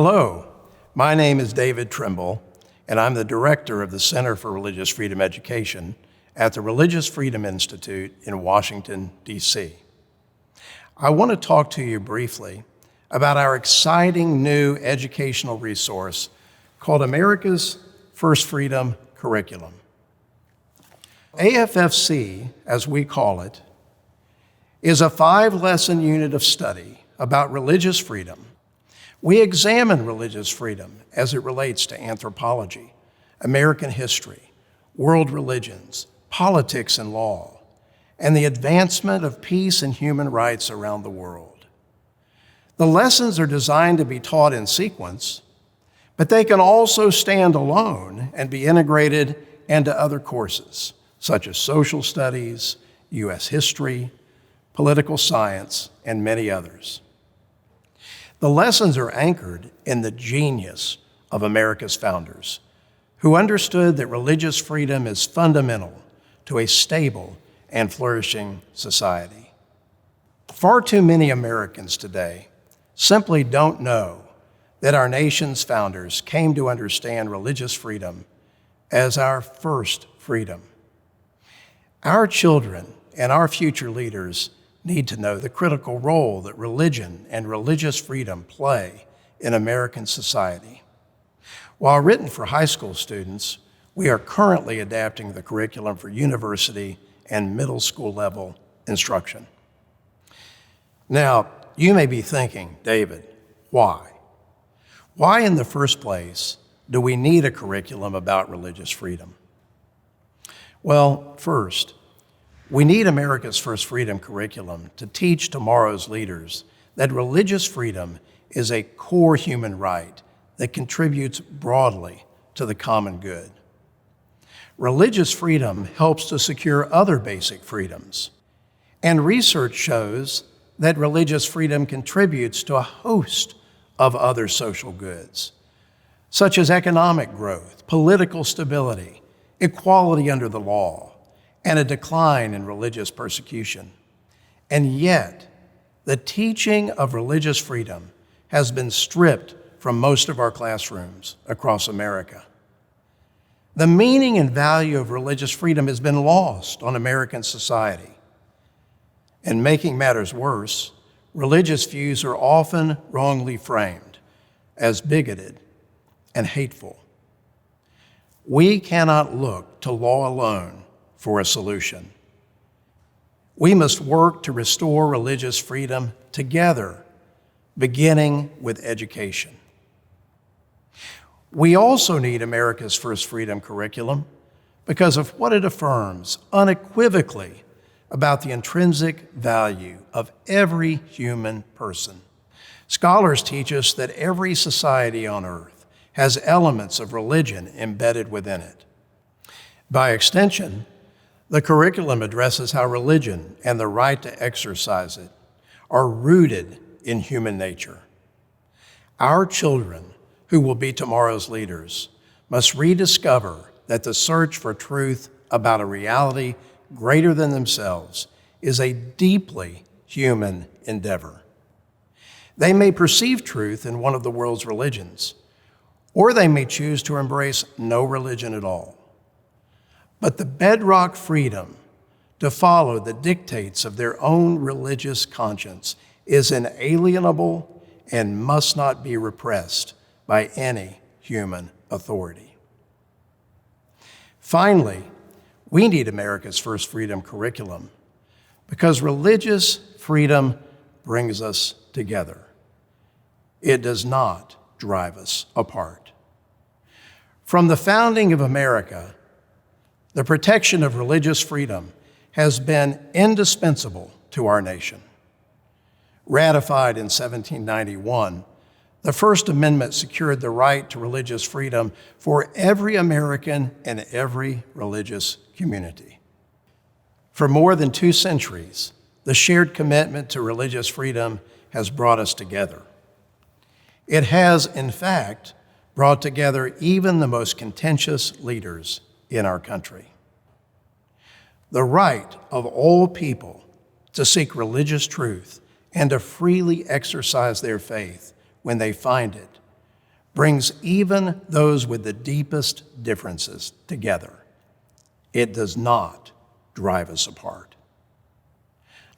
Hello, my name is David Trimble, and I'm the director of the Center for Religious Freedom Education at the Religious Freedom Institute in Washington, D.C. I want to talk to you briefly about our exciting new educational resource called America's First Freedom Curriculum. AFFC, as we call it, is a 5-lesson unit of study about religious freedom. We examine religious freedom as it relates to anthropology, American history, world religions, politics and law, and the advancement of peace and human rights around the world. The lessons are designed to be taught in sequence, but they can also stand alone and be integrated into other courses, such as social studies, U.S. history, political science, and many others. The lessons are anchored in the genius of America's founders, who understood that religious freedom is fundamental to a stable and flourishing society. Far too many Americans today simply don't know that our nation's founders came to understand religious freedom as our first freedom. Our children and our future leaders need to know the critical role that religion and religious freedom play in American society. While written for high school students, we are currently adapting the curriculum for university and middle school level instruction. Now, you may be thinking, David, why? Why in the first place do we need a curriculum about religious freedom? Well, first, we need America's First Freedom Curriculum to teach tomorrow's leaders that religious freedom is a core human right that contributes broadly to the common good. Religious freedom helps to secure other basic freedoms, and research shows that religious freedom contributes to a host of other social goods, such as economic growth, political stability, equality under the law, and a decline in religious persecution. And yet, the teaching of religious freedom has been stripped from most of our classrooms across America. The meaning and value of religious freedom has been lost on American society. And making matters worse, religious views are often wrongly framed as bigoted and hateful. We cannot look to law alone for a solution. We must work to restore religious freedom together, beginning with education. We also need America's First Freedom Curriculum because of what it affirms unequivocally about the intrinsic value of every human person. Scholars teach us that every society on earth has elements of religion embedded within it. By extension, the curriculum addresses how religion and the right to exercise it are rooted in human nature. Our children, who will be tomorrow's leaders, must rediscover that the search for truth about a reality greater than themselves is a deeply human endeavor. They may perceive truth in one of the world's religions, or they may choose to embrace no religion at all. But the bedrock freedom to follow the dictates of their own religious conscience is inalienable and must not be repressed by any human authority. Finally, we need America's First Freedom Curriculum because religious freedom brings us together. It does not drive us apart. From the founding of America, the protection of religious freedom has been indispensable to our nation. Ratified in 1791, the First Amendment secured the right to religious freedom for every American and every religious community. For more than 2 centuries, the shared commitment to religious freedom has brought us together. It has, in fact, brought together even the most contentious leaders in our country. The right of all people to seek religious truth and to freely exercise their faith when they find it brings even those with the deepest differences together. It does not drive us apart.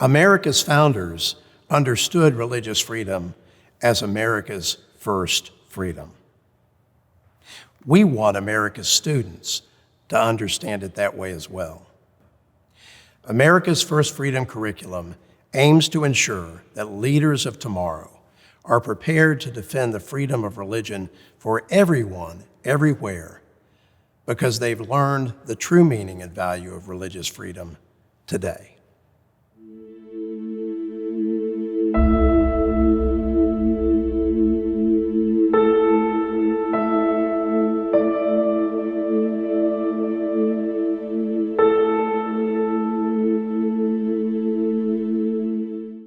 America's founders understood religious freedom as America's first freedom. We want America's students to understand it that way as well. America's First Freedom curriculum aims to ensure that leaders of tomorrow are prepared to defend the freedom of religion for everyone, everywhere, because they've learned the true meaning and value of religious freedom today.